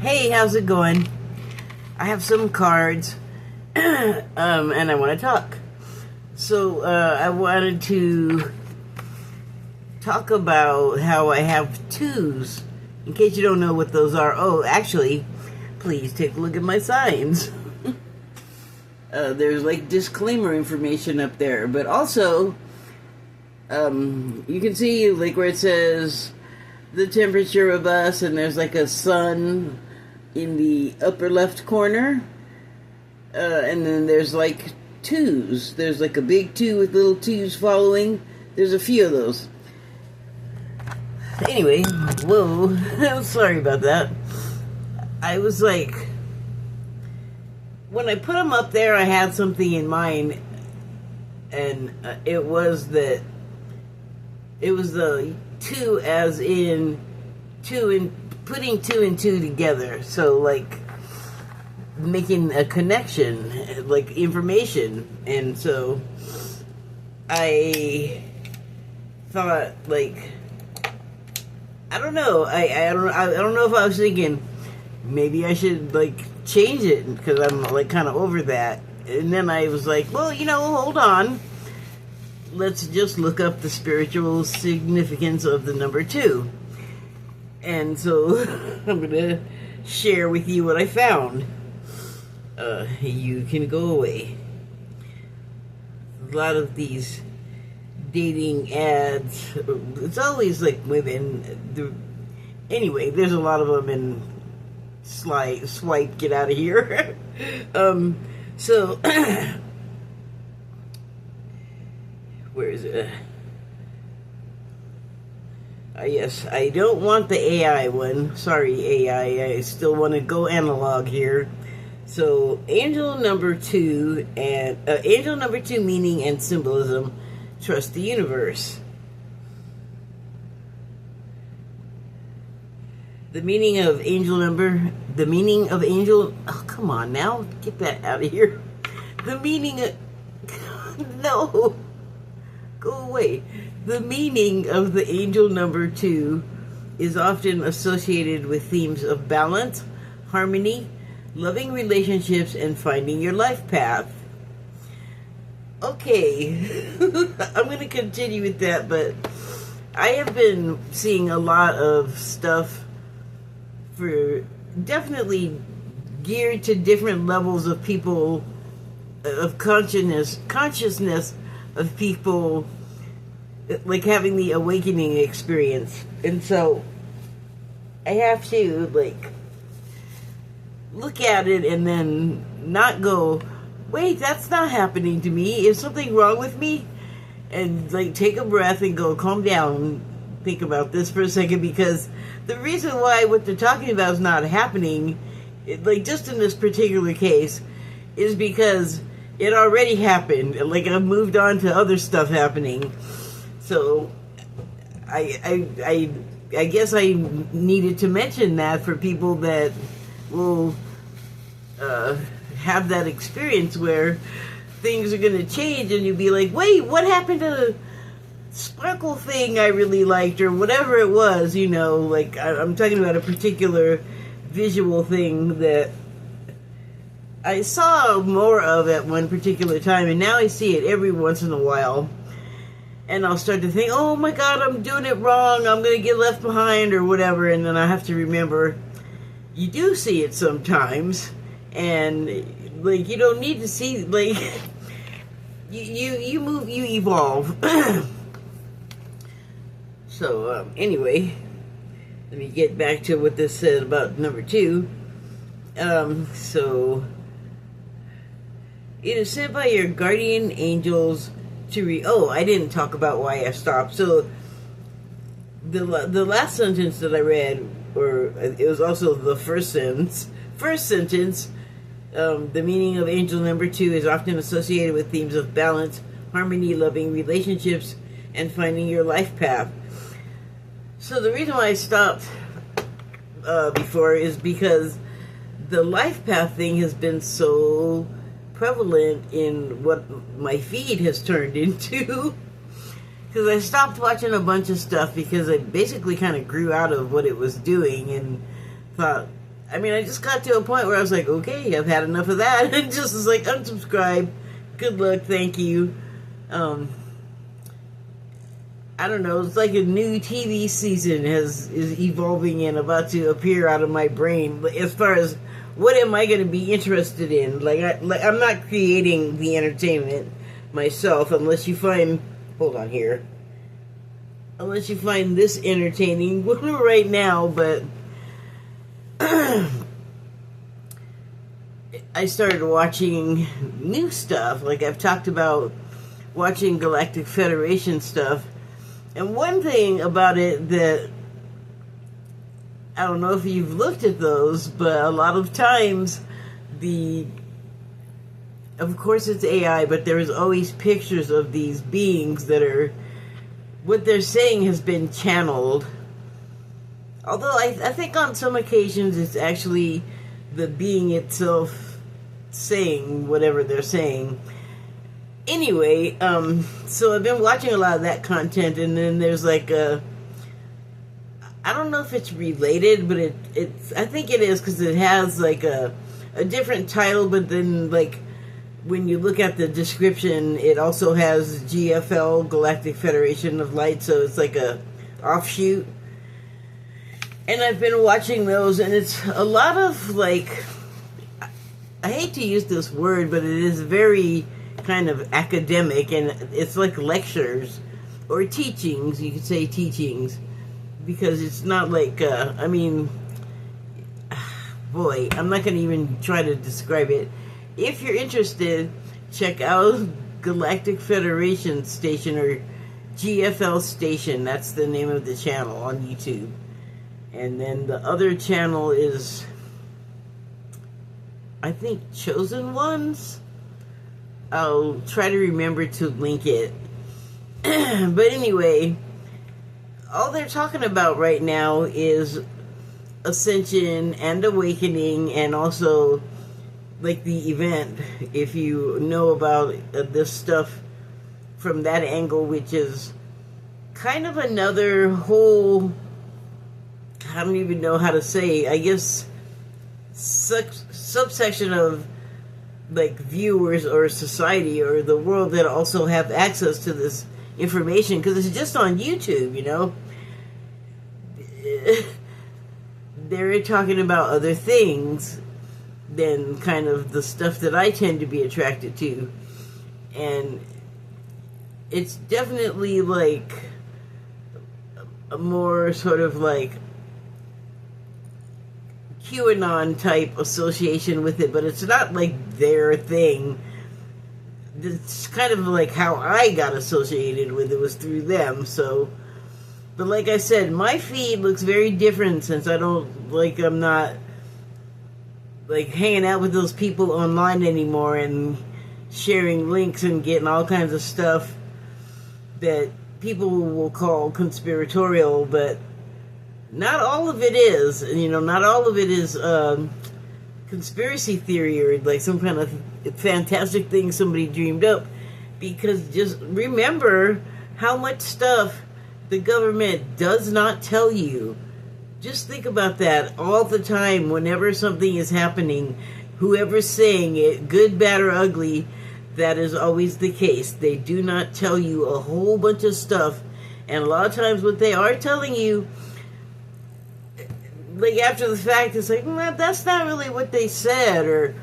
Hey, how's it going? I have some cards, and I want to talk. So, I wanted to talk about how I have twos. In case you don't know what those are. Oh, actually, please take a look at my signs. There's like disclaimer information up there, but also, you can see like where it says the temperature of us, and there's like a sun in the upper left corner, and then there's like twos. There's like a big two with little twos following. There's a few of those. Anyway, whoa, I'm sorry about that. I was like, when I put them up there, I had something in mind, and it was the two as in two and putting two and two together. So like making a connection, like information. And so I thought, like, I don't know. I don't know if I was thinking maybe I should like change it because I'm like kind of over that. And then I was like, well, hold on. Let's just look up the spiritual significance of the number 2. And so I'm going to share with you what I found. You can go away. A lot of these dating ads, it's always like women. Anyway, there's a lot of them in swipe, get out of here. So, where is it? Yes, I don't want the AI one. Sorry, AI. I still want to go analog here. So, angel number 2 and angel number 2 meaning and symbolism. Trust the universe. The meaning of angel. Oh, come on now, get that out of here. The meaning of no. Go away. The meaning of the angel number 2 is often associated with themes of balance, harmony, loving relationships, and finding your life path. Okay, I'm going to continue with that, but I have been seeing a lot of stuff for definitely geared to different levels of people, of consciousness of people, like having the awakening experience. And so I have to like look at it and then not go, wait, that's not happening to me. Is something wrong with me? And like take a breath and go, calm down, think about this for a second, because the reason why what they're talking about is not happening, like just in this particular case, is because it already happened. Like I've moved on to other stuff happening. So I guess I needed to mention that for people that will have that experience where things are going to change and you'll be like, wait, what happened to the sparkle thing I really liked, or whatever it was, like I'm talking about a particular visual thing that I saw more of at one particular time, and now I see it every once in a while, and I'll start to think, oh my god, I'm doing it wrong, I'm going to get left behind or whatever, and then I have to remember, you do see it sometimes, and like you don't need to see, like you move, you evolve. So anyway, let me get back to what this said about number 2. So it is sent by your guardian angels to oh, I didn't talk about why I stopped. So the last sentence that I read, or it was also the first sentence. The meaning of angel number 2 is often associated with themes of balance, harmony, loving relationships, and finding your life path. So the reason why I stopped before is because the life path thing has been so prevalent in what my feed has turned into. Because I stopped watching a bunch of stuff because I basically kind of grew out of what it was doing and thought, I mean, I just got to a point where I was like, okay, I've had enough of that, and just was like, unsubscribe. Good luck, thank you. I don't know. It's like a new TV season is evolving and about to appear out of my brain. As far as what am I going to be interested in? I'm not creating the entertainment myself unless you find. Hold on here. Unless you find this entertaining right now, but I started watching new stuff. Like I've talked about watching Galactic Federation stuff. And one thing about it that, I don't know if you've looked at those, but a lot of times of course it's AI, but there's always pictures of these beings that are, what they're saying has been channeled. Although I think on some occasions it's actually the being itself saying whatever they're saying. Anyway, so I've been watching a lot of that content, and then there's like I don't know if it's related, but I think it is, because it has like a different title, but then like when you look at the description, it also has GFL, Galactic Federation of Light, so it's like a offshoot. And I've been watching those, and it's a lot of like, I hate to use this word, but it is very kind of academic, and it's like lectures or teachings. You could say teachings, because it's not like I mean, boy, I'm not going to even try to describe it. If you're interested, check out Galactic Federation Station, or GFL Station. That's the name of the channel on YouTube. And then the other channel is, I think, Chosen Ones. I'll try to remember to link it. But anyway, all they're talking about right now is ascension and awakening, and also like the event, if you know about this stuff from that angle, which is kind of another whole, I don't even know how to say, I guess subsection of like viewers or society or the world that also have access to this information, because it's just on YouTube, you know. They're talking about other things than kind of the stuff that I tend to be attracted to, and it's definitely like a more sort of like QAnon type association with it, but it's not like their thing. It's kind of like how I got associated with it, was through them. So, but like I said, my feed looks very different, since I'm not like hanging out with those people online anymore and sharing links and getting all kinds of stuff that people will call conspiratorial, but not all of it is. You know, not all of it is conspiracy theory or like some kind of fantastic thing somebody dreamed up. Because just remember how much stuff the government does not tell you. Just think about that all the time. Whenever something is happening, whoever's saying it, good, bad, or ugly, that is always the case. They do not tell you a whole bunch of stuff. And a lot of times what they are telling you, like after the fact, it's like, that's not really what they said, or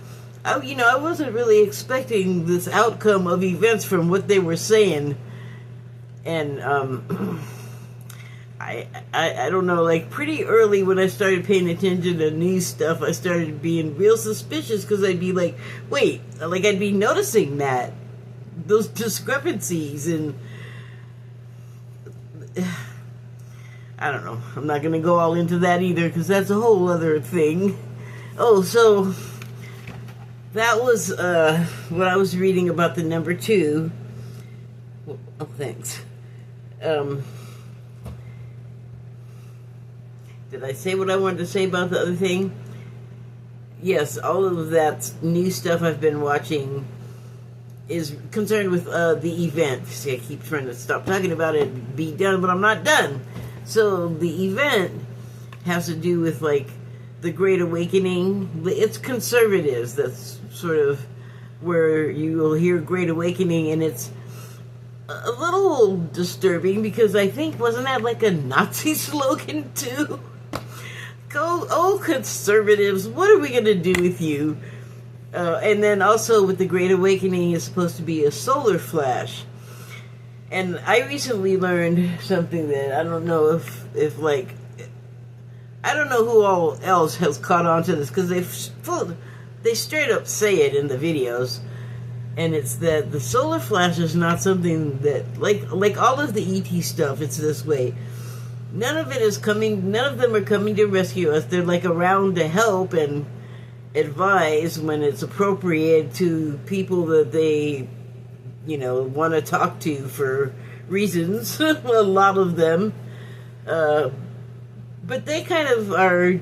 I wasn't really expecting this outcome of events from what they were saying. And I don't know, like pretty early when I started paying attention to news stuff, I started being real suspicious, because I'd be like, wait, like I'd be noticing those discrepancies, and I don't know. I'm not going to go all into that either, because that's a whole other thing. Oh, so that was what I was reading about the number 2. Oh, thanks. Did I say what I wanted to say about the other thing? Yes, all of that new stuff I've been watching is concerned with the event. See, I keep trying to stop talking about it, be done, but I'm not done. So the event has to do with like the Great Awakening. It's conservatives. That's sort of where you will hear Great Awakening, and it's a little disturbing because I think, wasn't that like a Nazi slogan too? Go, oh, conservatives, what are we going to do with you? And then also with the Great Awakening is supposed to be a solar flash. And I recently learned something that I don't know if like, I don't know who all else has caught on to this, because they straight up say it in the videos. And it's that the solar flash is not something that, like all of the ET stuff, it's this way. None of them are coming to rescue us. They're like around to help and advise when it's appropriate to people that they, want to talk to for reasons. A lot of them. But they kind of are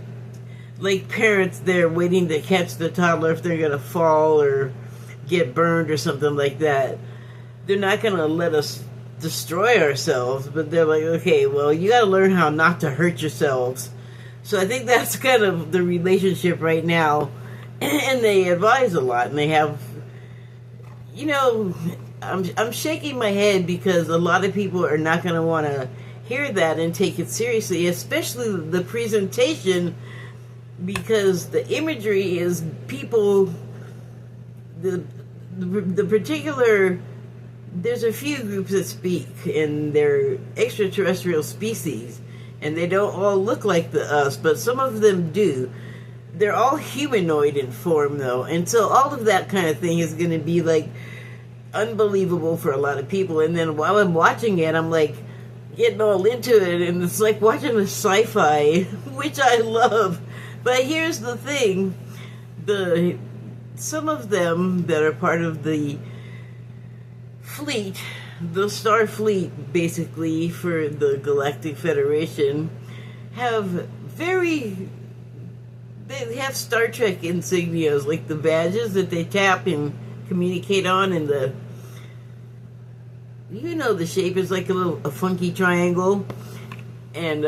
like parents there waiting to catch the toddler if they're going to fall or get burned or something like that. They're not going to let us destroy ourselves, but they're like, okay, well, you got to learn how not to hurt yourselves. So I think that's kind of the relationship right now. And they advise a lot, and they have, I'm shaking my head because a lot of people are not going to want to hear that and take it seriously, especially the presentation, because the imagery is people, the particular, there's a few groups that speak, and they're extraterrestrial species, and they don't all look like us, but some of them do. They're all humanoid in form, though, and so all of that kind of thing is going to be, like, unbelievable for a lot of people. And then while I'm watching it, I'm, like, getting all into it, and it's like watching a sci-fi, which I love. But here's the thing. Some of them that are part of the fleet, the Star Fleet, basically, for the Galactic Federation, they have Star Trek insignias, like the badges that they tap and communicate on, and the shape is like a funky triangle, and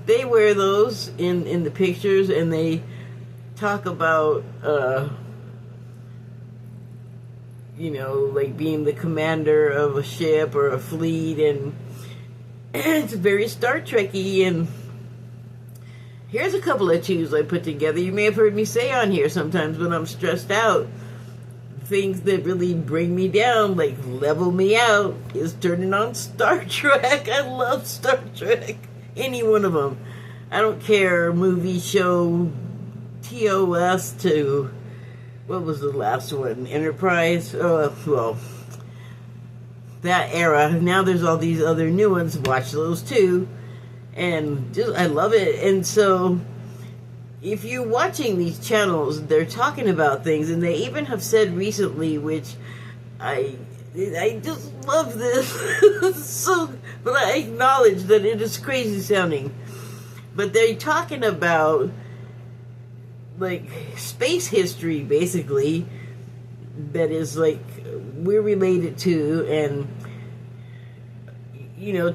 they wear those in the pictures, and they talk about like being the commander of a ship or a fleet, and it's very Star Trek-y. And here's a couple of tunes I put together. You may have heard me say on here sometimes when I'm stressed out. Things that really bring me down, like level me out, is turning on Star Trek. I love Star Trek. Any one of them. I don't care, movie, show, TOS to, what was the last one? Enterprise? Well, that era. Now there's all these other new ones. Watch those too. And I love it. And so, if you're watching these channels, they're talking about things, and they even have said recently, which I just love this. So, but I acknowledge that it is crazy sounding. But they're talking about, like, space history, basically, that is, like, we're related to, and,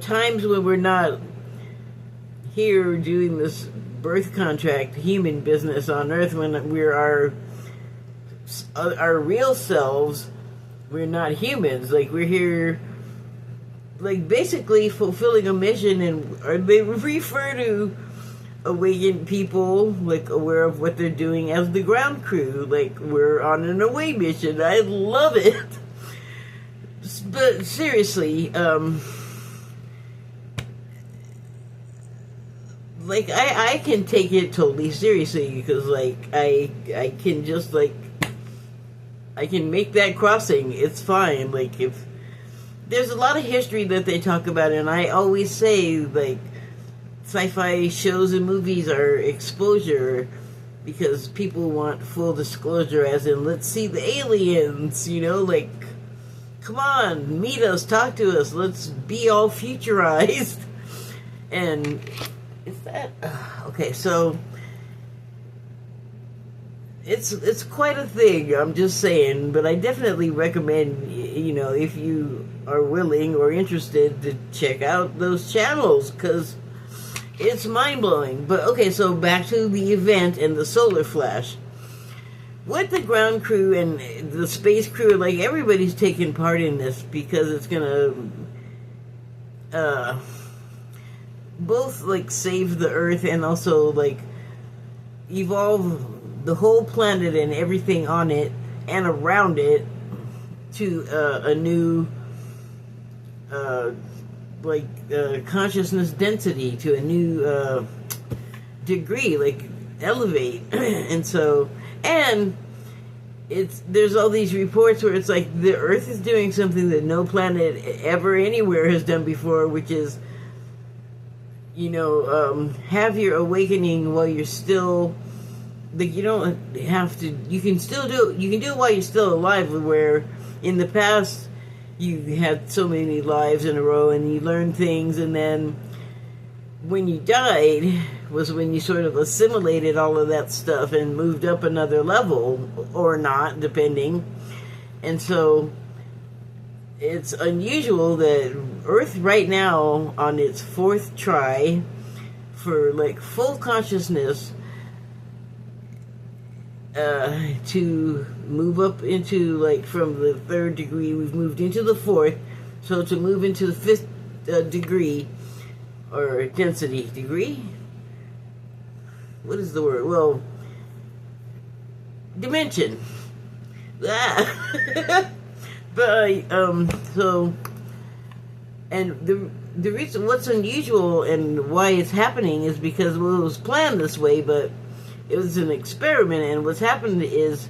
times when we're not here doing this birth contract human business on Earth, when we're our real selves, we're not humans. Like, we're here, like, basically fulfilling a mission, and they refer to awakened people, like, aware of what they're doing, as the ground crew. Like, we're on an away mission. I love it. But seriously, like, I can take it totally seriously, because, like, I can just, like, I can make that crossing. It's fine. Like, if there's a lot of history that they talk about, and I always say, like, sci-fi shows and movies are exposure, because people want full disclosure, as in, let's see the aliens, like, come on, meet us, talk to us, let's be all futurized. And is that okay? So it's quite a thing. I'm just saying, but I definitely recommend, if you are willing or interested, to check out those channels, because it's mind-blowing. But okay, so back to the event and the solar flash. What the ground crew and the space crew, like, everybody's taking part in this because it's gonna both, like, save the Earth and also, like, evolve the whole planet and everything on it and around it to a new consciousness density, to a new degree, like, elevate. And so, and there's all these reports where it's like the Earth is doing something that no planet ever anywhere has done before, which is, have your awakening while you're still, like, you don't have to, you can do it while you're still alive, where in the past you had so many lives in a row and you learned things, and then when you died was when you sort of assimilated all of that stuff and moved up another level, or not, depending. And so it's unusual that Earth right now, on its 4th try for, like, full consciousness, to move up into, like, from the 3rd degree, we've moved into the 4th, so to move into the 5th degree, or density degree? What is the word? Well, dimension. But, so, and the reason, what's unusual and why it's happening is because, well, it was planned this way, but it was an experiment, and what's happened is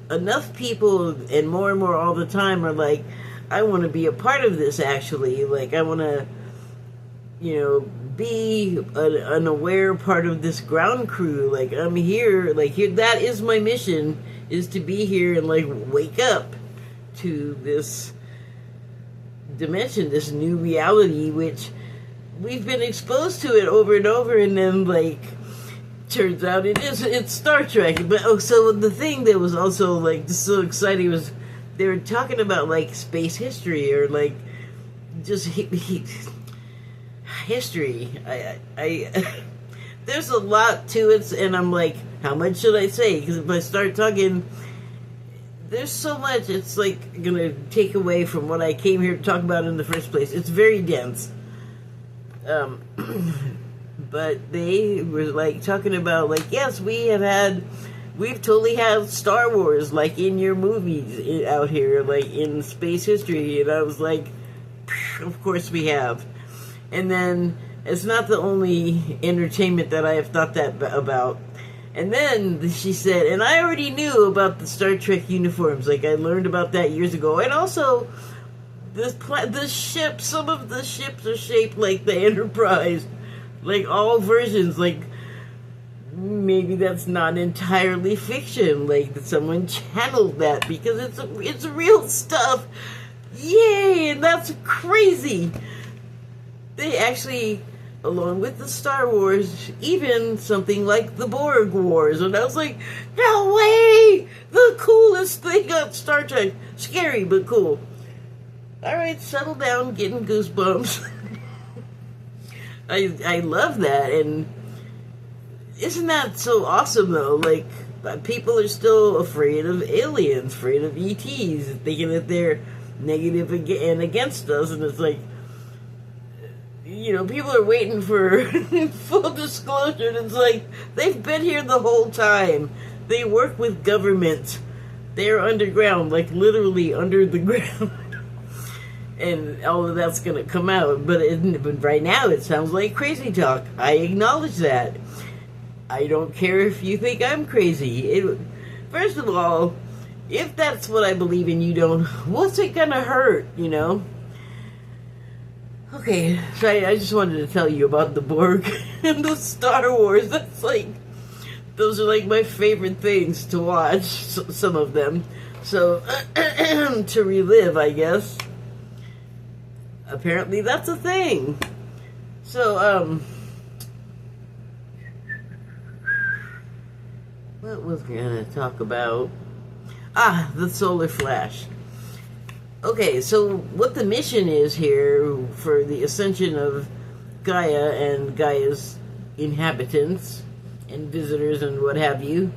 enough people, and more all the time, are like, I want to be a part of this, actually. Like, I want to, be an aware part of this ground crew. Like, I'm here, like, here, that is my mission, is to be here and, like, wake up to this dimension, this new reality, which we've been exposed to it over and over, and then, like, turns out it's Star Trek. But so the thing that was also, like, just so exciting was they were talking about, like, space history, or, like, just history. I there's a lot to it, and I'm like, how much should I say? Because if I start talking, there's so much, it's like gonna take away from what I came here to talk about in the first place. It's very dense. But they were, like, talking about, like, yes, we've totally had Star Wars, like, in your movies out here, like, in space history. And I was like, of course we have. And then, it's not the only entertainment that I have thought that about. And then she said, and I already knew about the Star Trek uniforms, like, I learned about that years ago. And also, the ships, some of the ships are shaped like the Enterprise. Like, all versions, like, maybe that's not entirely fiction, like, that someone channeled that, because it's real stuff. Yay, and that's crazy. They actually, along with the Star Wars, even something like the Borg Wars, and I was like, no way! The coolest thing on Star Trek. Scary, but cool. Alright, settle down, getting goosebumps. I love that, and isn't that so awesome, though? Like, people are still afraid of aliens, afraid of ETs, thinking that they're negative and against us, and it's like, people are waiting for full disclosure, and it's like, they've been here the whole time. They work with government. They're underground, like, literally under the ground. And all of that's going to come out. But right now, it sounds like crazy talk. I acknowledge that. I don't care if you think I'm crazy. First of all, if that's what I believe and you don't, what's it going to hurt, Okay, so I just wanted to tell you about the Borg and the Star Wars. Those are, like, my favorite things to watch, some of them. So, to relive, I guess. Apparently that's a thing. So, what was I gonna talk about? The solar flash. Okay, so what the mission is here for the ascension of Gaia and Gaia's inhabitants and visitors and what have you.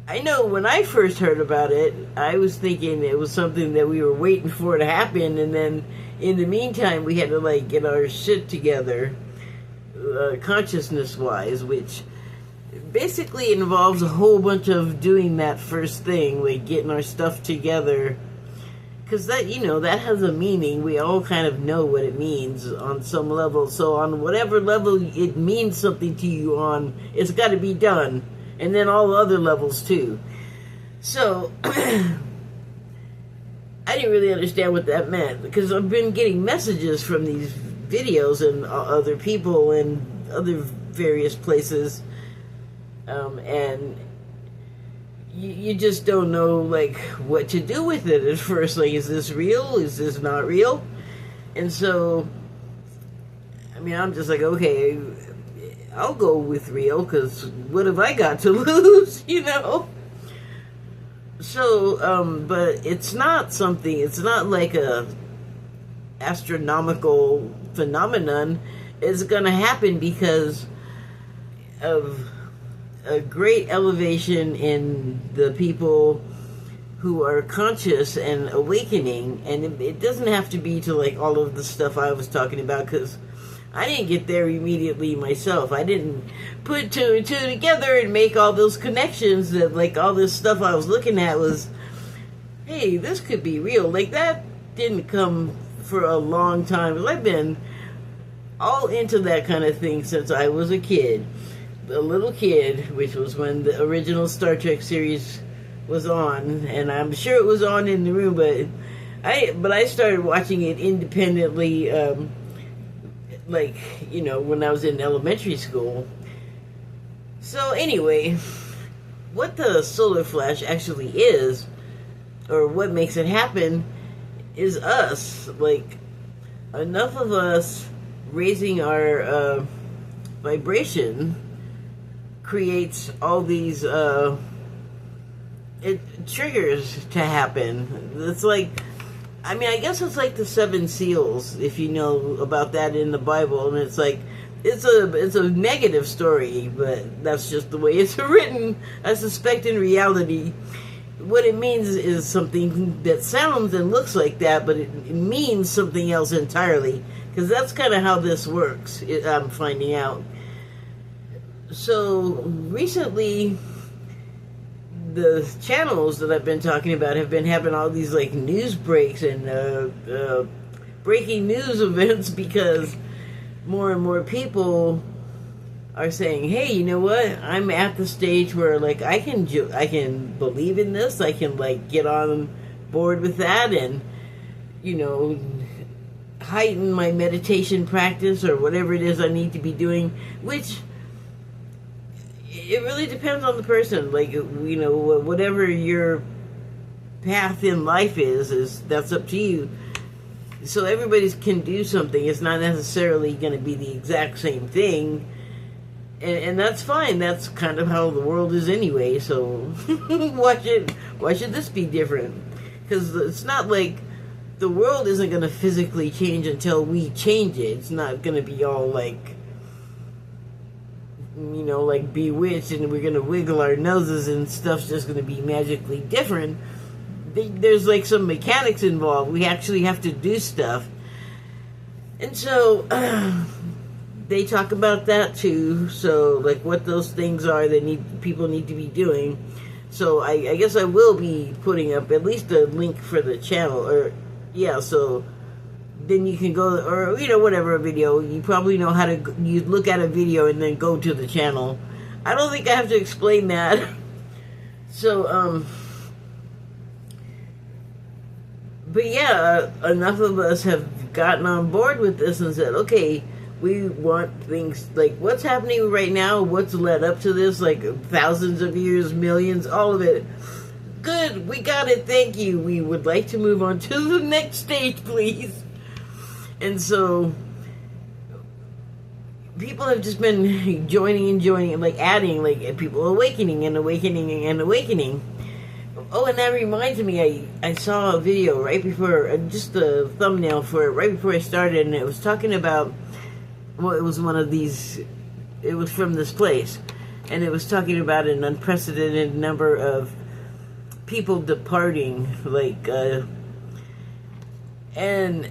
I know when I first heard about it, I was thinking it was something that we were waiting for to happen, and then in the meantime we had to like get our shit together, consciousness-wise, which basically involves a whole bunch of doing that first thing, like getting our stuff together. Because that, that has a meaning. We all kind of know what it means on some level. So on whatever level it means something to you on, it's got to be done. And then all the other levels too. So, I didn't really understand what that meant. Because I've been getting messages from these videos and other people and other various places. And you just don't know, like, what to do with it at first. Like, is this real? Is this not real? And so, I mean, I'm just like, okay, I'll go with real, because what have I got to lose, So, but it's not like a astronomical phenomenon. It's gonna happen because of a great elevation in the people who are conscious and awakening, and it doesn't have to be to like all of the stuff I was talking about, because I didn't get there immediately myself. I didn't put two and two together and make all those connections that like all this stuff I was looking at was, hey, this could be real. Like that didn't come for a long time. I've been all into that kind of thing since I was a kid. A little kid, which was when the original Star Trek series was on, and I'm sure it was on in the room, but I started watching it independently, like, when I was in elementary school. So anyway, what the solar flash actually is, or what makes it happen, is us. Like, enough of us raising our vibration creates all these it triggers to happen. It's like, I mean, I guess it's like the 7 seals, if you know about that in the Bible, and it's like it's a negative story, but that's just the way it's written. I suspect in reality what it means is something that sounds and looks like that, but it means something else entirely, because that's kind of how this works, I'm finding out. So recently, the channels that I've been talking about have been having all these like news breaks and breaking news events, because more and more people are saying, hey, you know what, I'm at the stage where like I can believe in this, I can like get on board with that, and heighten my meditation practice or whatever it is I need to be doing, which it really depends on the person. Like, whatever your path in life is that's up to you. So everybody can do something. It's not necessarily going to be the exact same thing. And that's fine. That's kind of how the world is anyway. So why should this be different? Because it's not like the world isn't going to physically change until we change it. It's not going to be all like, like bewitched and we're going to wiggle our noses and stuff's just going to be magically different. There's like some mechanics involved. We actually have to do stuff. And so they talk about that too. So like what those things are that people need to be doing. So I guess I will be putting up at least a link for the channel, or yeah, so then you can go, or whatever, a video. You probably know how to, you look at a video and then go to the channel. I don't think I have to explain that. So but yeah, enough of us have gotten on board with this and said, okay, we want things like what's happening right now, what's led up to this, like thousands of years, millions, all of it. Good, we got it, thank you. We would like to move on to the next stage, please. And so people have just been joining, like adding, like people awakening and awakening and awakening. Oh, and that reminds me, I saw a video right before, just the thumbnail for it, right before I started, and it was talking about, well, it was one of these, it was from this place, and it was talking about an unprecedented number of people departing, like, and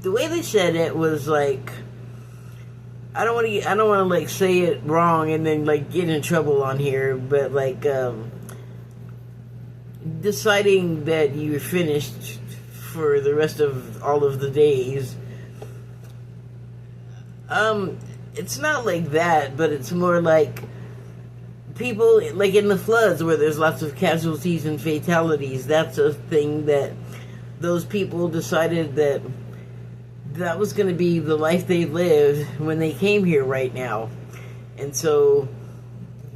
the way they said it was like, I don't want to like say it wrong and then like get in trouble on here, but like deciding that you're finished for the rest of all of the days. It's not like that, but it's more like people like in the floods where there's lots of casualties and fatalities. That's a thing that those people decided that was going to be the life they lived when they came here right now. And so,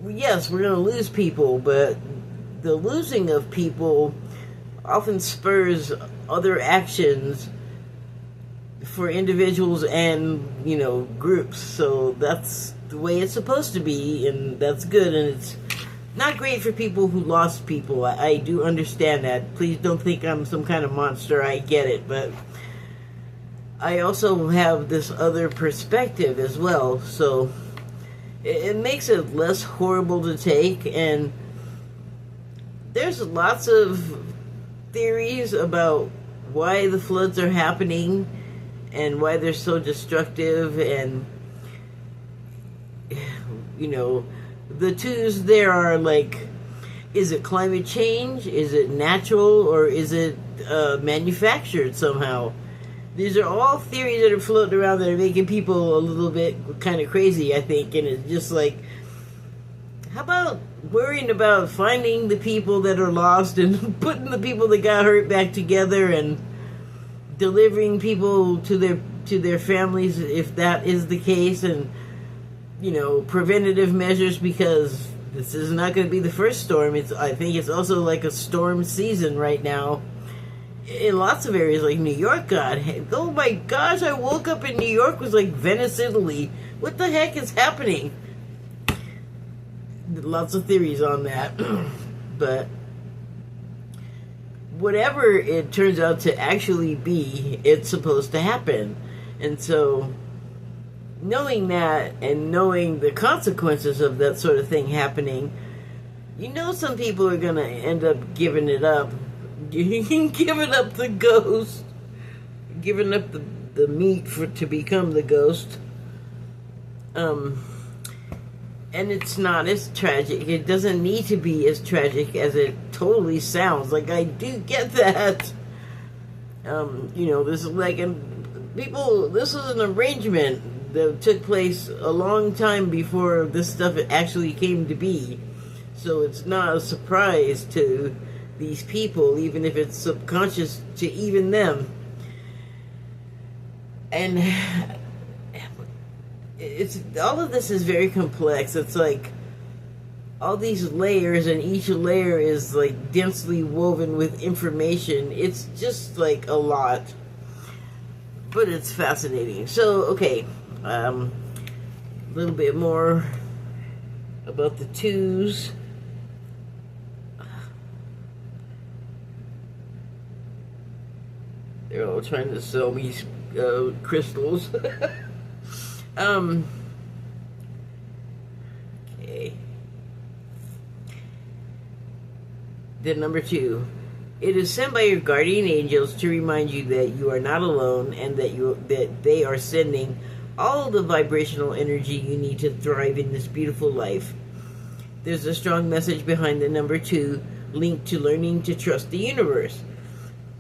yes, we're going to lose people, but the losing of people often spurs other actions for individuals and, you know, groups. So that's the way it's supposed to be, and that's good. And it's not great for people who lost people. I do understand that. Please don't think I'm some kind of monster. I get it, but I also have this other perspective as well, so it makes it less horrible to take. And there's lots of theories about why the floods are happening and why they're so destructive, and you know, the twos there are like, is it climate change, is it natural, or is it manufactured somehow? These are all theories that are floating around that are making people a little bit kind of crazy, I think. And it's just like, how about worrying about finding the people that are lost and putting the people that got hurt back together and delivering people to their families if that is the case, and, you know, preventative measures, because this is not going to be the first storm. I think it's also like a storm season right now in lots of areas, like New York. Oh my gosh, I woke up in New York, it was like Venice, Italy. What the heck is happening? Lots of theories on that. But whatever it turns out to actually be, it's supposed to happen. And so, knowing that and knowing the consequences of that sort of thing happening, you know, some people are going to end up giving it up. Giving up the ghost, giving up the meat to become the ghost. And it's not as tragic. It doesn't need to be as tragic as it totally sounds. Like, I do get that. You know, this is like this is an arrangement that took place a long time before this stuff actually came to be. So it's not a surprise to these people, even if it's subconscious to even them. And it's all of this is very complex. It's like all these layers, and each layer is like densely woven with information. It's just like a lot, but it's fascinating. So, okay, a little bit more about the twos. They're all trying to sell me crystals. Okay. Then number 2. It is sent by your guardian angels to remind you that you are not alone, and that they are sending all the vibrational energy you need to thrive in this beautiful life. There's a strong message behind the number 2, linked to learning to trust the universe.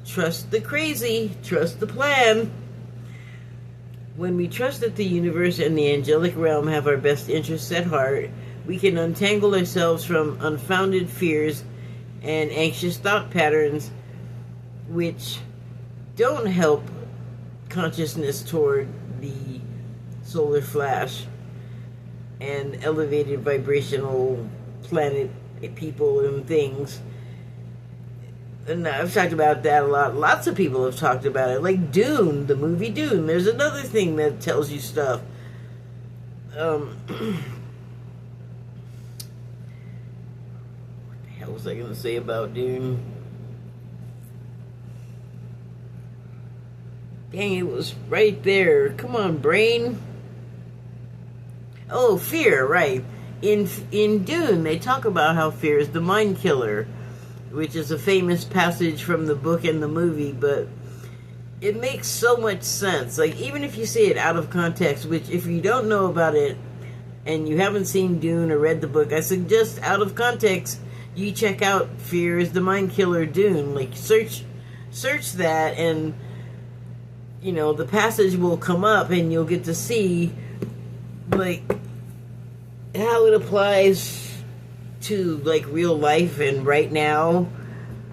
Trust the crazy, trust the plan. When we trust that the universe and the angelic realm have our best interests at heart, we can untangle ourselves from unfounded fears and anxious thought patterns which don't help consciousness toward the solar flash and elevated vibrational planet people and things. And I've talked about that a lot. Lots of people have talked about it. Like Dune, the movie Dune. There's another thing that tells you stuff. What the hell was I going to say about Dune? Dang, it was right there. Come on, brain. Oh, fear, right. In Dune, they talk about how fear is the mind killer, which is a famous passage from the book and the movie, but it makes so much sense. Like, even if you say it out of context, which if you don't know about it and you haven't seen Dune or read the book, I suggest out of context you check out Fear is the Mind Killer Dune. Like, search that, and you know, the passage will come up and you'll get to see like how it applies to like real life and right now.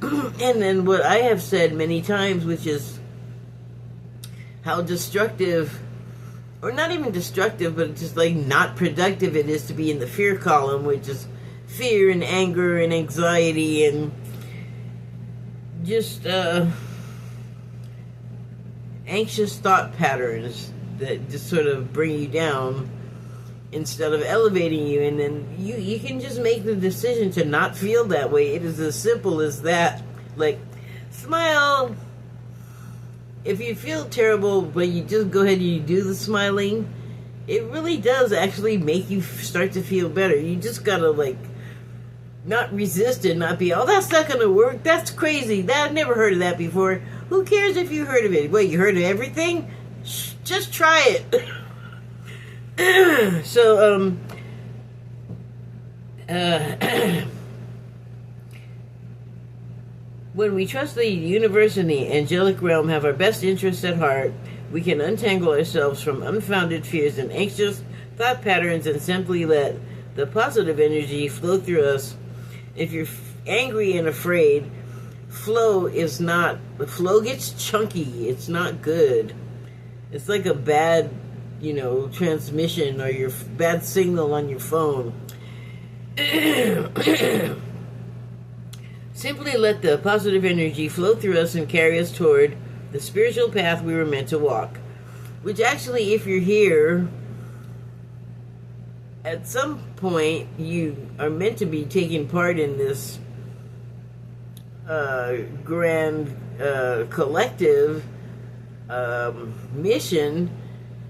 And then what I have said many times, which is how destructive, or not even destructive, but just like not productive it is to be in the fear column, which is fear and anger and anxiety and just anxious thought patterns that just sort of bring you down instead of elevating you. And then you can just make the decision to not feel that way. It is as simple as that. Like, smile. If you feel terrible, but you just go ahead and you do the smiling, it really does actually make you start to feel better. You just gotta, like, not resist it, not be, oh, that's not gonna work, that's crazy, I've never heard of that before. Who cares if you heard of it? Wait, you heard of everything? Just try it. So, when we trust the universe and the angelic realm have our best interests at heart, we can untangle ourselves from unfounded fears and anxious thought patterns and simply let the positive energy flow through us. If you're angry and afraid, flow gets chunky. It's not good. It's like a bad, transmission or your bad signal on your phone. Simply let the positive energy flow through us and carry us toward the spiritual path we were meant to walk. Which actually, if you're here, at some point you are meant to be taking part in this grand collective mission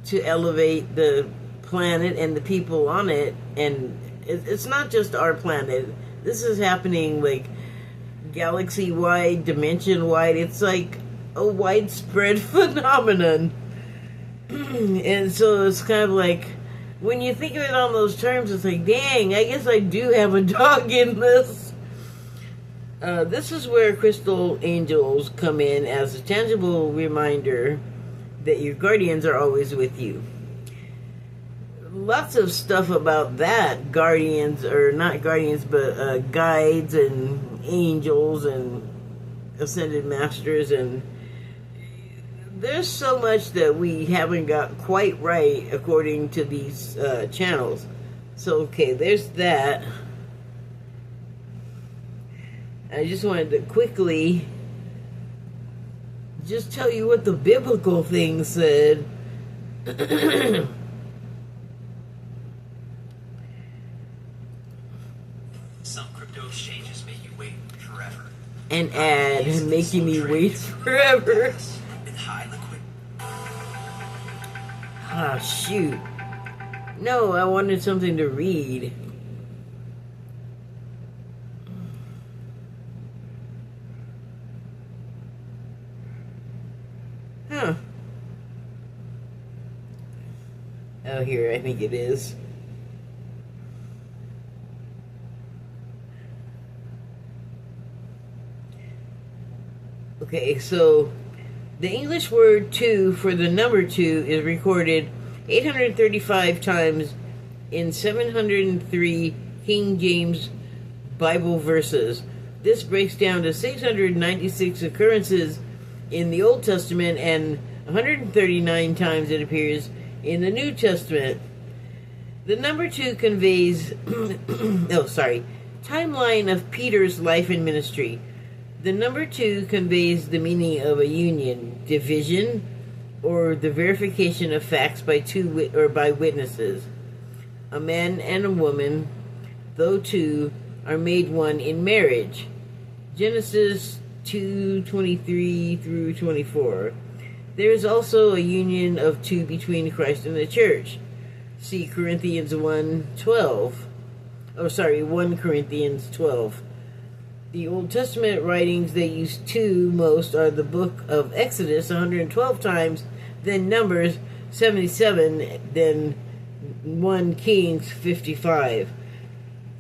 to elevate the planet and the people on it. And it's not just our planet. This is happening like galaxy-wide, dimension-wide. It's like a widespread phenomenon. And so it's kind of like, when you think of it on those terms, it's like, dang, I guess I do have a dog in this. This is where crystal angels come in as a tangible reminder that your guardians are always with you. Lots of stuff about that, guardians, or not guardians, but guides and angels and ascended masters, and there's so much that we haven't got quite right according to these channels. So, okay, there's that. I just wanted to quickly just tell you what the biblical thing said. Some crypto exchanges make you wait forever. An ad making me wait forever. Ah, shoot. No, I wanted something to read. Huh. Oh, here, I think it is. Okay, so the English word two for the number two is recorded 835 times in 703 King James Bible verses. This breaks down to 696 occurrences in the Old Testament and 139 times it appears in the New Testament. The number two conveys, timeline of Peter's life and ministry. The number two conveys the meaning of a union, division, or the verification of facts by by witnesses. A man and a woman, though two, are made one in marriage. Genesis 2:23 through 24. There is also a union of two between Christ and the church. See Corinthians 1:12. 1 Corinthians 12. The Old Testament writings they use two most are the book of Exodus 112 times, then Numbers 77, then 1 Kings 55.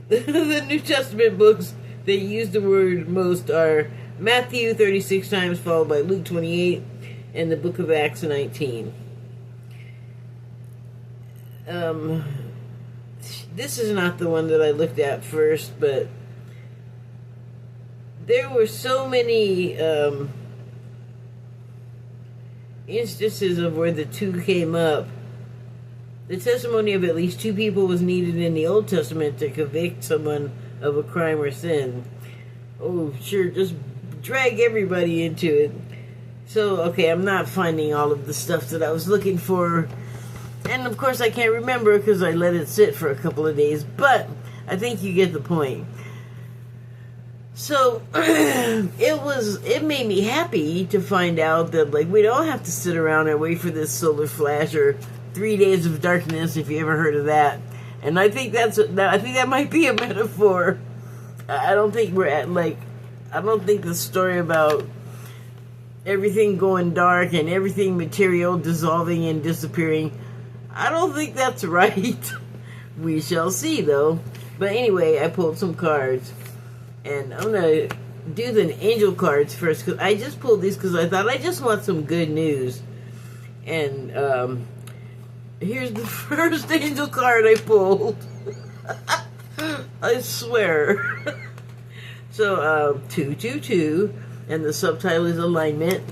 The New Testament books that use the word most are Matthew 36 times, followed by Luke 28, and the book of Acts 19. This is not the one that I looked at first, but there were so many instances of where the two came up. The testimony of at least two people was needed in the Old Testament to convict someone of a crime or sin. Oh, sure, just drag everybody into it. So, okay, I'm not finding all of the stuff that I was looking for. And, of course, I can't remember because I let it sit for a couple of days. But I think you get the point. So, it made me happy to find out that, like, we don't have to sit around and wait for this solar flash or 3 days of darkness, if you ever heard of that. And I think I think that might be a metaphor. I don't think we're at, like, I don't think the story about everything going dark and everything material dissolving and disappearing, I don't think that's right. We shall see, though. But anyway, I pulled some cards. And I'm going to do the angel cards first. Cause I just pulled these because I thought I just want some good news. And here's the first angel card I pulled. I swear. So, 222. And the subtitle is alignment.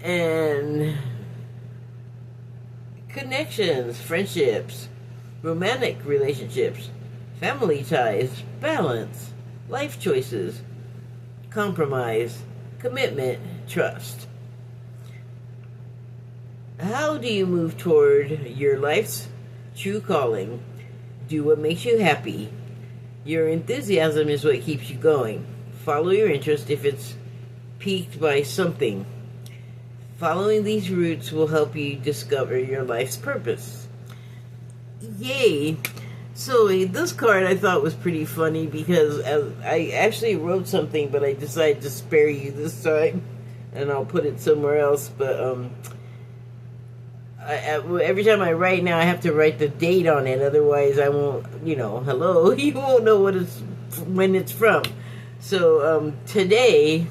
And connections, friendships, romantic relationships, family ties, balance, life choices, compromise, commitment, trust. How do you move toward your life's true calling? Do what makes you happy. Your enthusiasm is what keeps you going. Follow your interest if it's piqued by something. Following these routes will help you discover your life's purpose. Yay! So this card I thought was pretty funny because I actually wrote something, but I decided to spare you this time, and I'll put it somewhere else. But every time I write now, I have to write the date on it. Otherwise, I won't. Hello, you won't know when it's from. So today,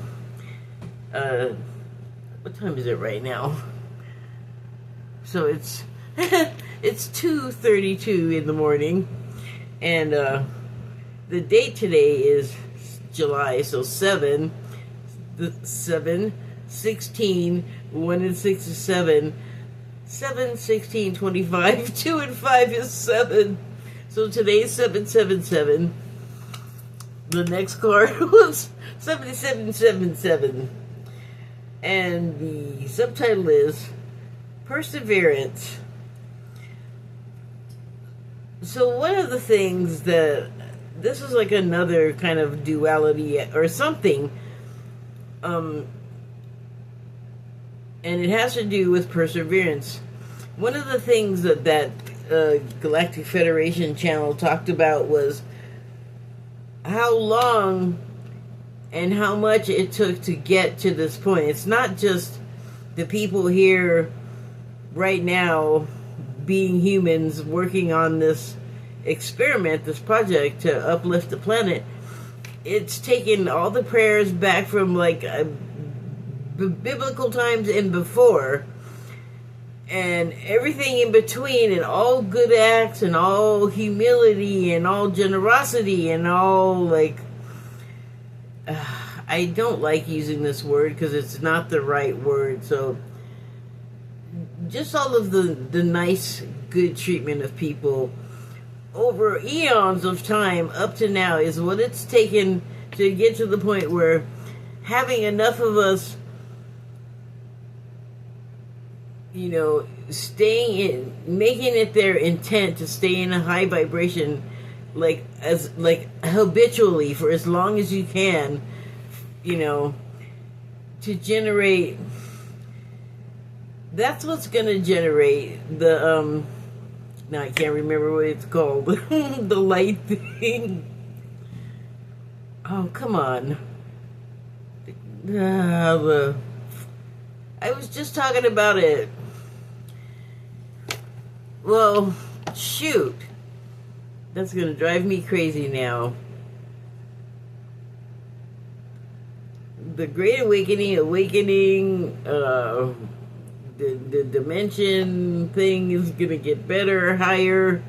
what time is it right now? So it's it's 2:32 in the morning, and the date today is July. So 7, 16, 1 and 6 is 7, 7, 16, 25, 2 and 5 is 7. So today is 777. The next card was 7777. And the subtitle is Perseverance. So one of the things that, this is like another kind of duality or something, and it has to do with perseverance. One of the things that Galactic Federation channel talked about was how long and how much it took to get to this point. It's not just the people here right now being humans working on this experiment, this project to uplift the planet. It's taken all the prayers back from like biblical times and before, and everything in between, and all good acts and all humility and all generosity and all like I don't like using this word because it's not the right word. So just all of the nice, good treatment of people over eons of time up to now is what it's taken to get to the point where having enough of us, staying in, making it their intent to stay in a high vibration like habitually for as long as you can, to generate. That's what's gonna generate the now I can't remember what it's called. The light thing. Oh, come on. I was just talking about it. Well, shoot. That's going to drive me crazy now. The Great Awakening, the dimension thing is going to get better, higher.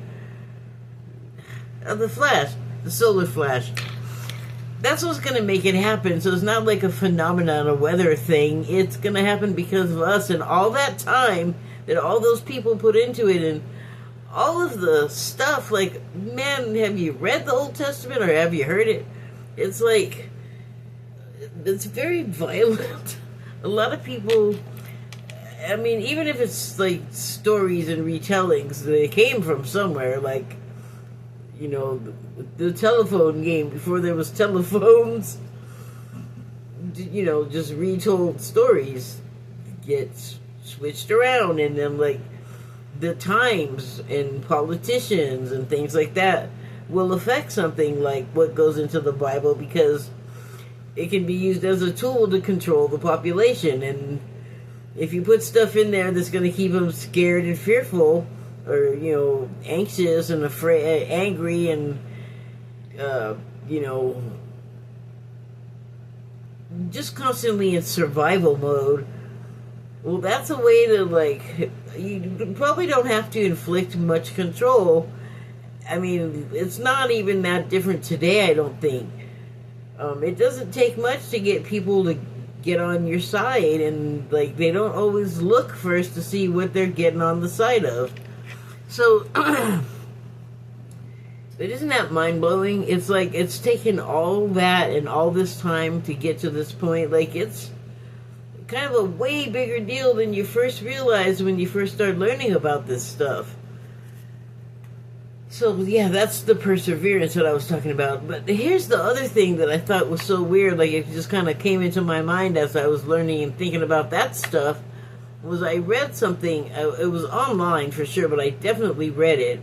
The Flash, the Solar Flash. That's what's going to make it happen. So it's not like a phenomenon, a weather thing. It's going to happen because of us and all that time that all those people put into it, and all of the stuff. Like, man, have you read the Old Testament or have you heard it? It's like, it's very violent. A lot of people, I mean, even if it's like stories and retellings, they came from somewhere. Like, the telephone game before there was telephones, just retold stories get switched around, and then like the times and politicians and things like that will affect something like what goes into the Bible, because it can be used as a tool to control the population. And if you put stuff in there that's going to keep them scared and fearful, or anxious and afraid, angry, and just constantly in survival mode, well, that's a way to, like, you probably don't have to inflict much control. I mean, it's not even that different today, I don't think. It doesn't take much to get people to get on your side, and like they don't always look first to see what they're getting on the side of. So, but isn't that mind-blowing? It's like, it's taken all that and all this time to get to this point. Like, it's kind of a way bigger deal than you first realized when you first started learning about this stuff. So, yeah, that's the perseverance that I was talking about. But here's the other thing that I thought was so weird. Like, it just kind of came into my mind as I was learning and thinking about that stuff. Was I read something, it was online for sure, but I definitely read it,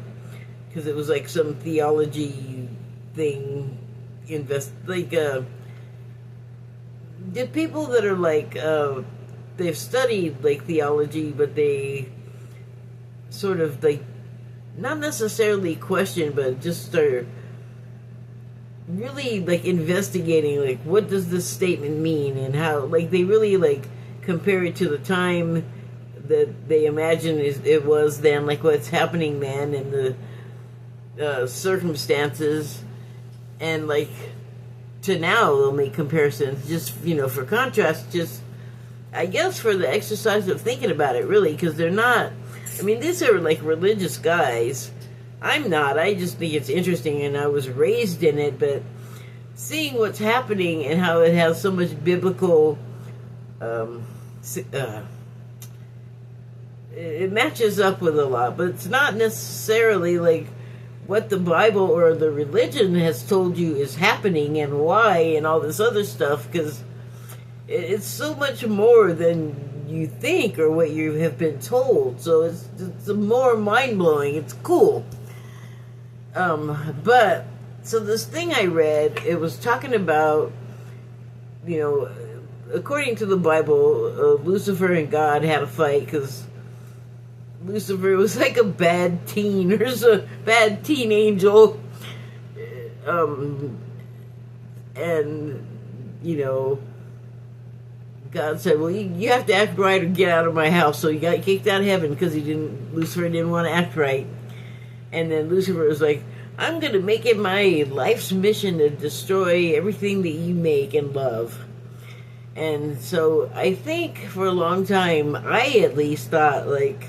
because it was like some theology thing, the people that are like, they've studied like theology, but they sort of like, not necessarily question, but just are really like investigating, like, what does this statement mean, and how, like, they really like compare it to the time that they imagine it was then, like what's happening then, and the circumstances, and like to now they'll make comparisons, just for contrast, just I guess for the exercise of thinking about it, really, because they're not, I mean, these are like religious guys. I'm not. I just think it's interesting, and I was raised in it, but seeing what's happening and how it has so much biblical it matches up with a lot, but it's not necessarily like what the Bible or the religion has told you is happening and why and all this other stuff, because it's so much more than you think or what you have been told. So it's more mind-blowing. It's cool. But so this thing I read, it was talking about, according to the Bible, Lucifer and God had a fight because Lucifer was like a bad teen, or a bad teen angel. And, God said, well, you have to act right or get out of my house. So he got kicked out of heaven because Lucifer didn't want to act right. And then Lucifer was like, I'm going to make it my life's mission to destroy everything that you make and love. And so I think for a long time, I at least thought like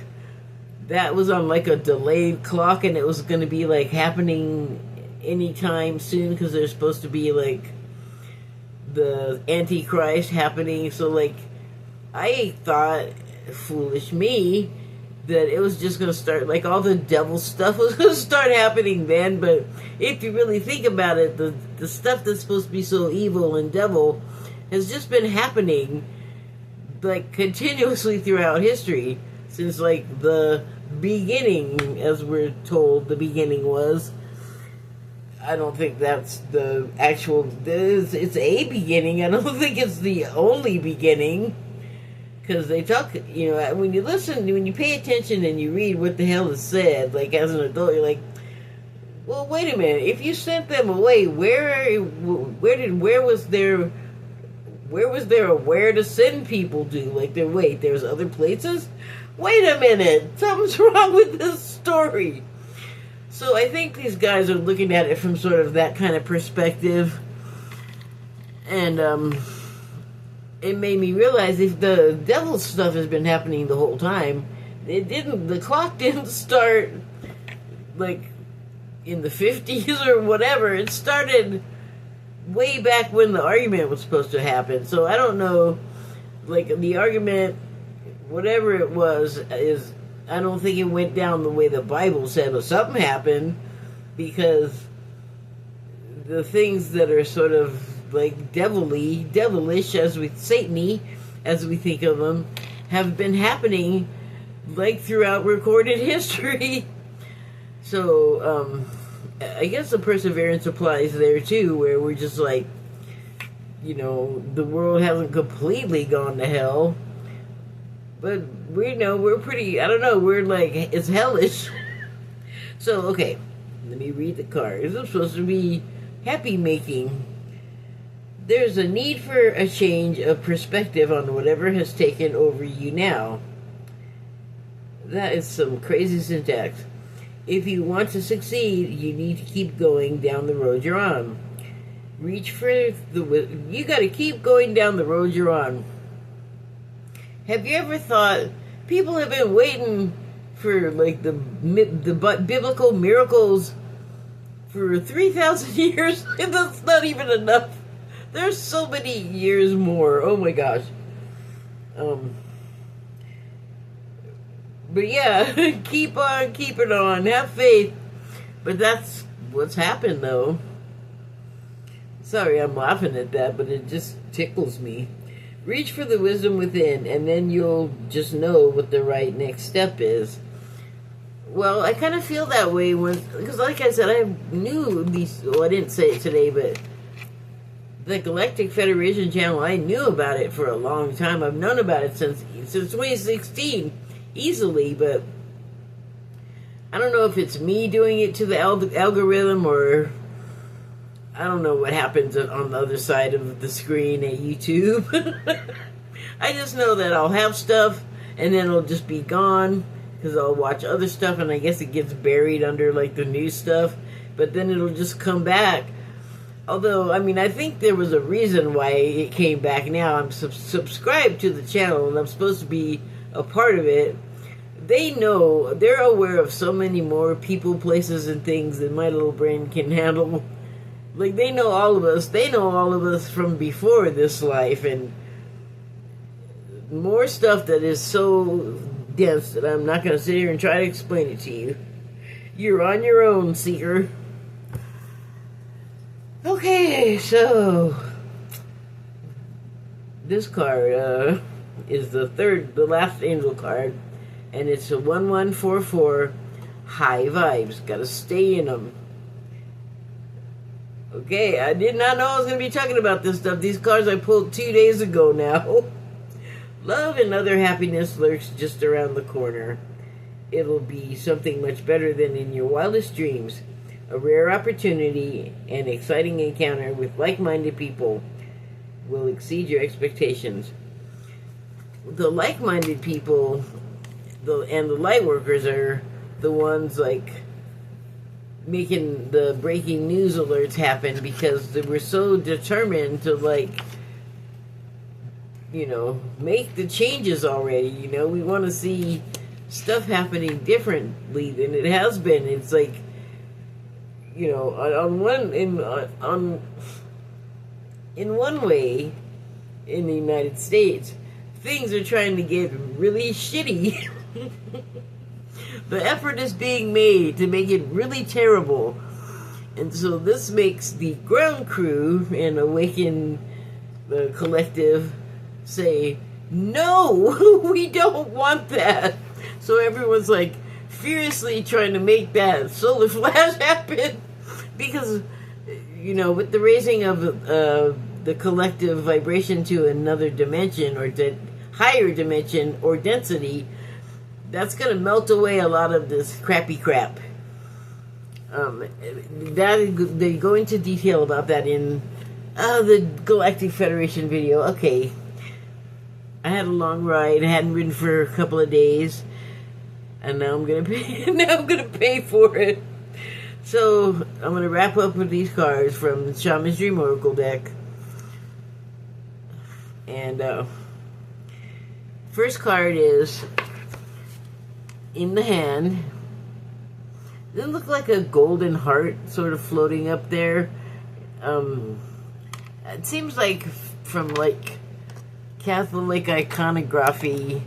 that was on like a delayed clock, and it was going to be like happening anytime soon, because there's supposed to be like the Antichrist happening. So like I thought, foolish me, that it was just going to start, like all the devil stuff was going to start happening then, but if you really think about it, the stuff that's supposed to be so evil and devil has just been happening like continuously throughout history since like the beginning, as we're told the beginning was. I don't think that's the actual. It's a beginning. I don't think it's the only beginning. Because they talk, you know, when you listen, when you pay attention and you read what the hell is said, like as an adult, you're like, well, wait a minute. If you sent them away, where was there a where to send people to? Like, there's other places? Wait a minute. Something's wrong with this story. So I think these guys are looking at it from sort of that kind of perspective. And, it made me realize if the devil stuff has been happening the whole time, the clock didn't start like in the 50s or whatever. It started way back when the argument was supposed to happen. So I don't know, like the argument, whatever it was, I don't think it went down the way the Bible said, or something happened, because the things that are sort of like devilish, Satan-y, as we think of them, have been happening like throughout recorded history. So, I guess the perseverance applies there too, where we're just like, you know, the world hasn't completely gone to hell, but we know we're pretty, I don't know, we're like, it's hellish. So, okay, let me read the card. This is supposed to be happy making. There's a need for a change of perspective on whatever has taken over you now. That is some crazy syntax. If you want to succeed, you need to keep going down the road you're on. Reach for you got to keep going down the road you're on. Have you ever thought people have been waiting for like the biblical miracles for 3,000 years? And that's not even enough. There's so many years more. Oh my gosh. But yeah, keep on keeping on. Have faith. But that's what's happened, though. Sorry, I'm laughing at that, but it just tickles me. Reach for the wisdom within, and then you'll just know what the right next step is. Well, I kind of feel that way because like I said, I knew these. Well, I didn't say it today, but the Galactic Federation channel, I knew about it for a long time. I've known about it since 2016, easily, but I don't know if it's me doing it to the algorithm, or I don't know what happens on the other side of the screen at YouTube. I just know that I'll have stuff, and then it'll just be gone, because I'll watch other stuff, and I guess it gets buried under, like, the new stuff, but then it'll just come back. Although, I mean, I think there was a reason why it came back now. I'm subscribed to the channel, and I'm supposed to be a part of it. They know, they're aware of so many more people, places, and things than my little brain can handle. Like, they know all of us. They know all of us from before this life, and more stuff that is so dense that I'm not going to sit here and try to explain it to you. You're on your own, Seeker. Okay, so this card is the last angel card, and it's a 1144 high vibes. Gotta stay in them. Okay, I did not know I was going to be talking about this stuff. These cards I pulled 2 days ago now. Love and other happiness lurks just around the corner. It'll be something much better than in your wildest dreams. A rare opportunity and exciting encounter with like-minded people will exceed your expectations. The like-minded people and the light workers are the ones like making the breaking news alerts happen, because they were so determined to, like, you know, make the changes already. You know, we want to see stuff happening differently than it has been. It's like, you know, in one way, in the United States, things are trying to get really shitty. The effort is being made to make it really terrible. And so this makes the ground crew and Awaken Collective say, no, we don't want that. So everyone's like furiously trying to make that solar flash happen because, you know, with the raising of the collective vibration to another dimension or higher dimension or density, that's going to melt away a lot of this crappy crap. They go into detail about that in the Galactic Federation video. Okay, I had a long ride. I hadn't ridden for a couple of days, and now I'm gonna pay. Now I'm gonna pay for it. So I'm gonna wrap up with these cards from Shaman's Dream Oracle deck, and first card is in the hand. Doesn't it look like a golden heart sort of floating up there? It seems like from like Catholic iconography.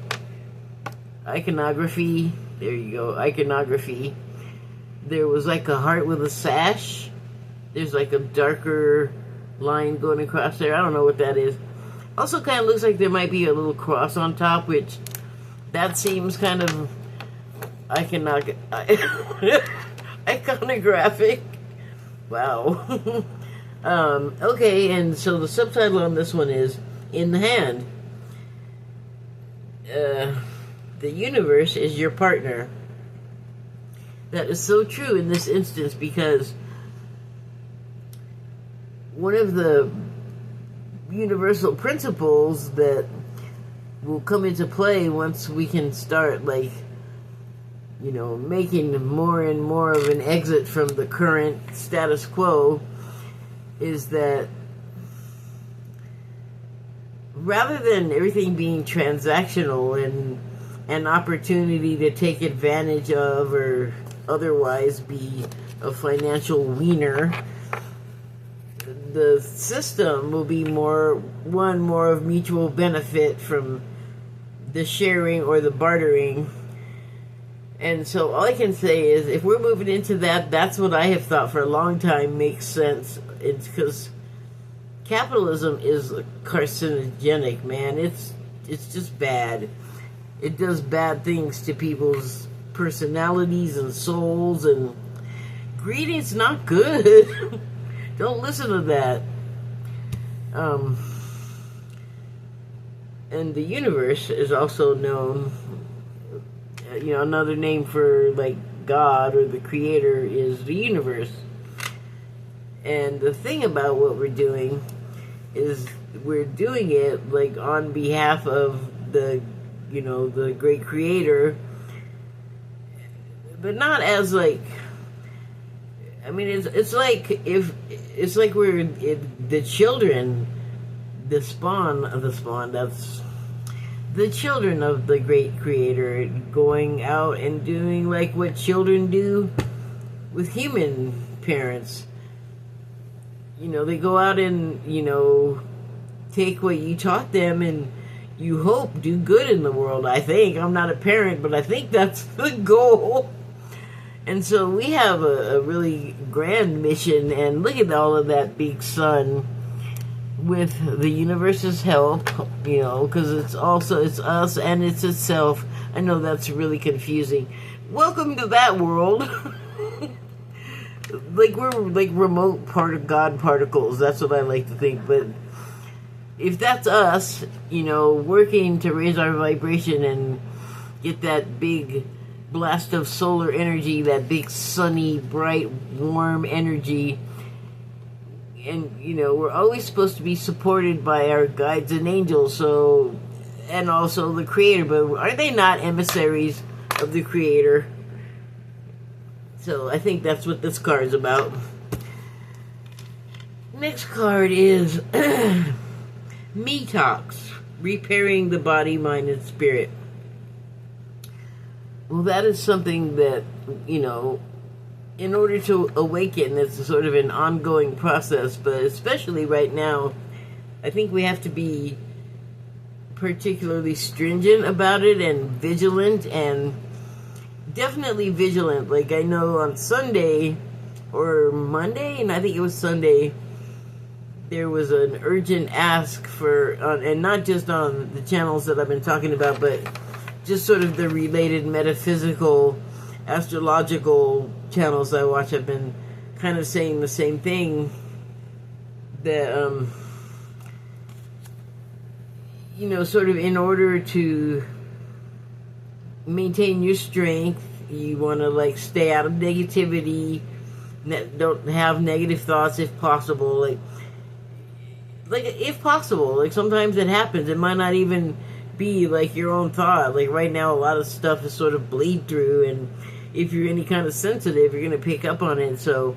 There you go, iconography. There was like a heart with a sash. There's like a darker line going across there. I don't know what that is. Also kind of looks like there might be a little cross on top, which that seems kind of iconographic. Wow. Okay, and so the subtitle on this one is In the Hand. The universe is your partner. That is so true in this instance because one of the universal principles that will come into play once we can start, like, you know, making more and more of an exit from the current status quo is that rather than everything being transactional and an opportunity to take advantage of or otherwise be a financial wiener, the system will be more of mutual benefit from the sharing or the bartering. And so all I can say is if we're moving into that, that's what I have thought for a long time makes sense. It's because capitalism is carcinogenic, man. It's just bad. It does bad things to people's personalities and souls, and greed is not good. Don't listen to that. And the universe is also known, you know, another name for like God or the creator is the universe. And the thing about what we're doing is we're doing it like on behalf of the, you know, the great creator, but not as like, I mean, it's like we're the children, that's the children of the great creator going out and doing like what children do with human parents. You know, they go out and, you know, take what you taught them and you hope do good in the world, I think. I'm not a parent, but I think that's the goal. And so we have a really grand mission, and look at all of that big sun with the universe's help, you know, because it's us and it's itself. I know that's really confusing. Welcome to that world. Like we're like remote part of God particles. That's what I like to think. But if that's us, you know, working to raise our vibration and get that big blast of solar energy, that big sunny, bright, warm energy, and you know, we're always supposed to be supported by our guides and angels, so, and also the creator, but are they not emissaries of the creator? So I think that's what this card is about. Next card is Me Talks, repairing the body, mind, and spirit. Well, that is something that, you know, in order to awaken, it's sort of an ongoing process, but especially right now, I think we have to be particularly stringent about it and vigilant, and definitely vigilant. Like I know on Sunday, or Monday, and I think it was Sunday, there was an urgent ask for, and not just on the channels that I've been talking about, but just sort of the related metaphysical, astrological channels I watch have been kind of saying the same thing, that, you know, sort of in order to maintain your strength, you want to, like, stay out of negativity, don't have negative thoughts if possible, like if possible, like sometimes it happens, it might not even be like your own thought, like right now a lot of stuff is sort of bleed through, and if you're any kind of sensitive, you're going to pick up on it. So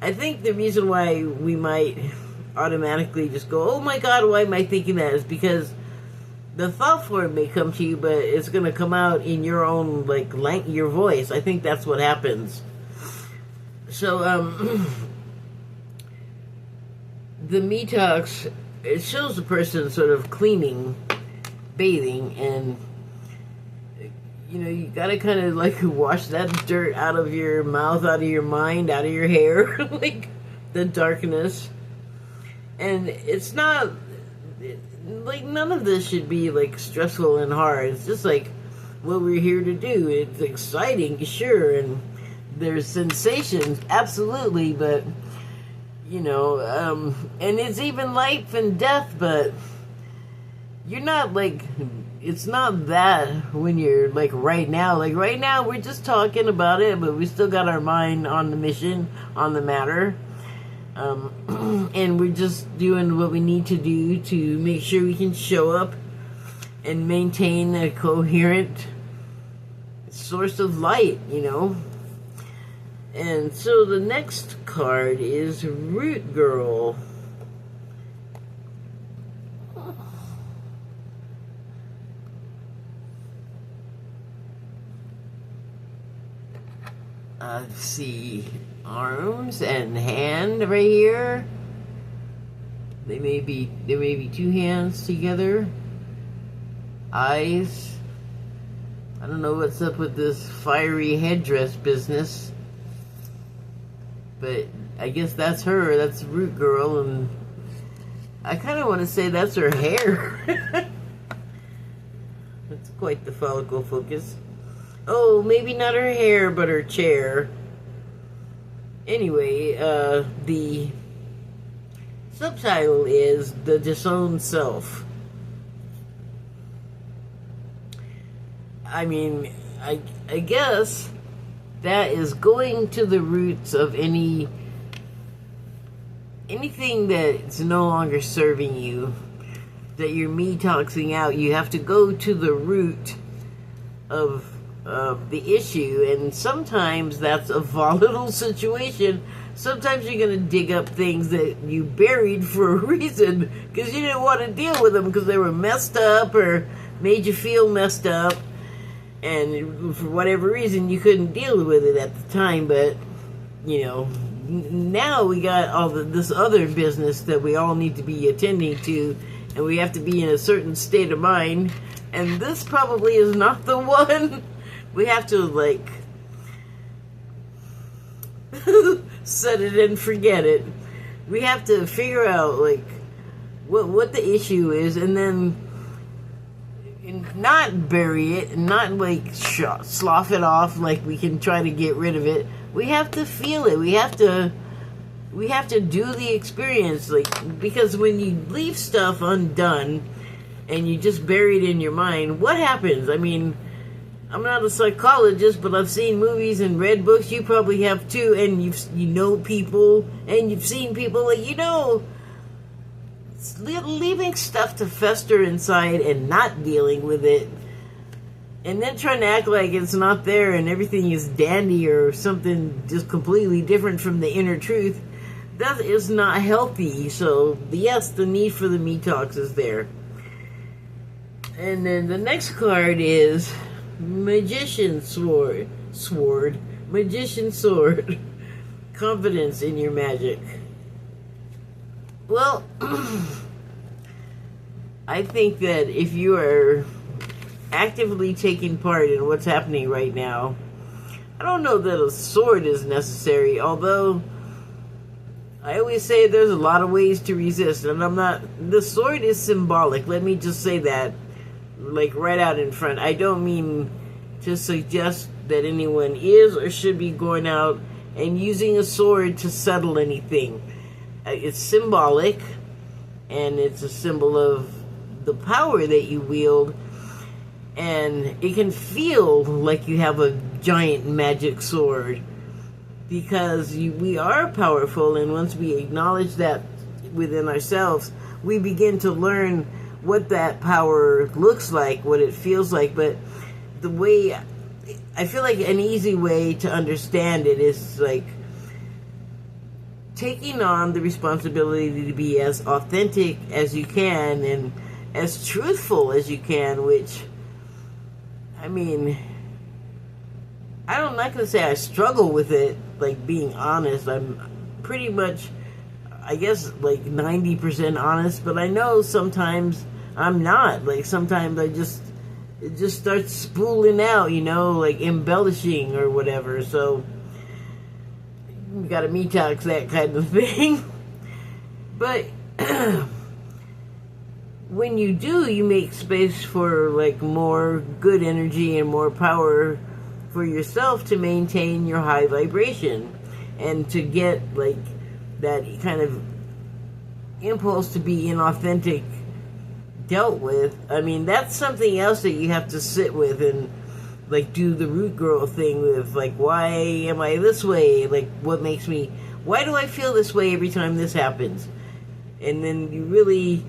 I think the reason why we might automatically just go, oh my god, why am I thinking that, is because the thought form may come to you, but it's going to come out in your own, like, your voice. I think that's what happens. So, the Metox, it shows the person sort of cleaning, bathing, and, you know, you gotta kind of, like, wash that dirt out of your mouth, out of your mind, out of your hair, like, the darkness. And it's not, like, none of this should be, like, stressful and hard. It's just, like, what we're here to do. It's exciting, sure, and there's sensations, absolutely, but, you know, and it's even life and death, but you're not, like, it's not that when you're, like, right now. Like, right now, we're just talking about it, but we still got our mind on the mission, on the matter. And we're just doing what we need to do to make sure we can show up and maintain a coherent source of light, you know. And so the next card is Root Girl. Let's see, arms and hand right here. There may be two hands together. Eyes. I don't know what's up with this fiery headdress business, but I guess that's her. That's Root Girl, and I kind of want to say that's her hair. That's quite the follicle focus. Oh, maybe not her hair, but her chair. Anyway, the subtitle is The Disowned Self. I mean, I guess that is going to the roots of anything that's no longer serving you, that you're me-toxing out. You have to go to the root of the issue, and sometimes that's a volatile situation. Sometimes you're going to dig up things that you buried for a reason because you didn't want to deal with them because they were messed up or made you feel messed up, and for whatever reason you couldn't deal with it at the time. But you know, now we got all this other business that we all need to be attending to, and we have to be in a certain state of mind, and this probably is not the one. We have to, like, set it and forget it. We have to figure out, like, what the issue is, and then not bury it, and not, like, slough it off like we can try to get rid of it. We have to feel it. We have to do the experience, like, because when you leave stuff undone and you just bury it in your mind, what happens? I mean, I'm not a psychologist, but I've seen movies and read books. You probably have too, and you know people, and you've seen people, like, you know, leaving stuff to fester inside and not dealing with it, and then trying to act like it's not there and everything is dandy or something just completely different from the inner truth. That is not healthy. So yes, the need for the Metox is there. And then the next card is Magician Sword. Magician Sword. Confidence in your magic. Well, I think that if you are actively taking part in what's happening right now, I don't know that a sword is necessary, although I always say there's a lot of ways to resist, and the sword is symbolic. Let me just say that, like, right out in front. I don't mean to suggest that anyone is or should be going out and using a sword to settle anything. It's symbolic, and it's a symbol of the power that you wield, and it can feel like you have a giant magic sword, because we are powerful, and once we acknowledge that within ourselves, we begin to learn what that power looks like, what it feels like. But the way, I feel like an easy way to understand it is like taking on the responsibility to be as authentic as you can and as truthful as you can, which, I mean, I'm not going to say I struggle with it, like being honest. I'm pretty much, I guess, like 90% honest, but I know sometimes I'm not. Like sometimes it just starts spooling out, like embellishing or whatever. So you gotta detox that kind of thing. But when you do, you make space for like more good energy and more power for yourself to maintain your high vibration and to get like that kind of impulse to be inauthentic dealt with. I mean, that's something else that you have to sit with and like do the root girl thing with, like, why am I this way? Like, why do I feel this way every time this happens? And then you really,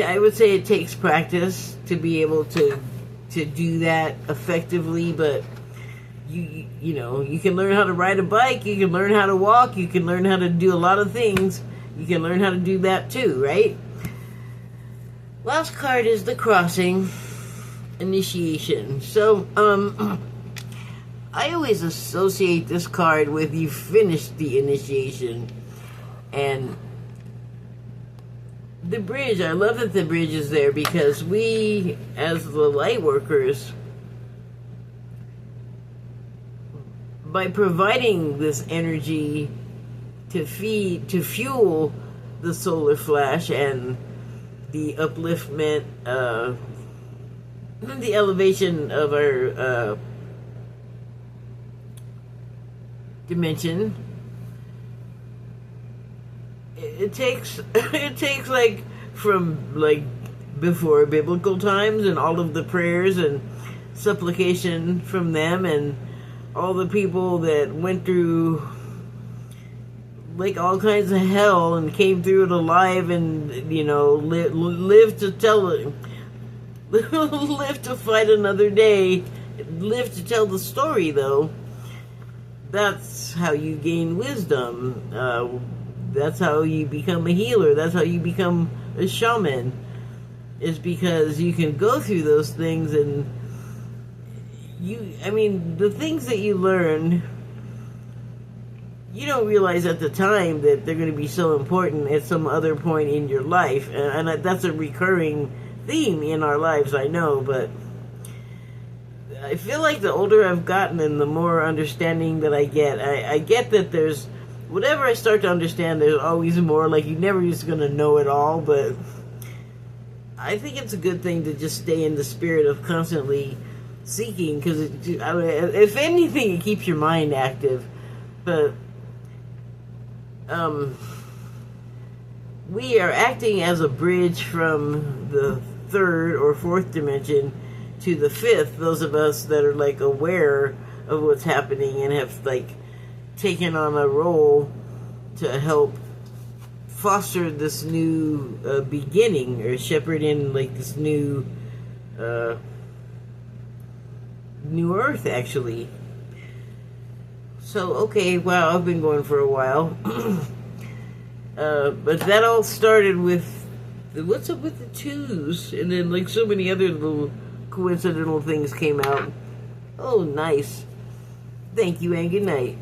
I would say it takes practice to be able to do that effectively, but you can learn how to ride a bike, you can learn how to walk, you can learn how to do a lot of things. You can learn how to do that too, right? Last card is the Crossing Initiation. So, I always associate this card with you finished the initiation. And the bridge, I love that the bridge is there, because we, as the light workers, by providing this energy to fuel the solar flash and the upliftment, the elevation of our dimension, it takes like from like before biblical times and all of the prayers and supplication from them and all the people that went through like all kinds of hell and came through it alive and lived to tell it, live to fight another day, live to tell the story. Though that's how you gain wisdom. That's how you become a healer. That's how you become a shaman. Is because you can go through those things, and the things that you learn, you don't realize at the time that they're going to be so important at some other point in your life. And that's a recurring theme in our lives, I know, but I feel like the older I've gotten and the more understanding that I get that there's, whatever I start to understand, there's always more. Like, you're never just going to know it all, but I think it's a good thing to just stay in the spirit of constantly seeking, because if anything, it keeps your mind active. But we are acting as a bridge from the third or fourth dimension to the fifth, those of us that are like aware of what's happening and have like taken on a role to help foster this new beginning, or shepherd in like this new earth, actually. So, okay, wow, I've been going for a while. But that all started with, what's up with the twos? And then, like, so many other little coincidental things came out. Oh, nice. Thank you and good night.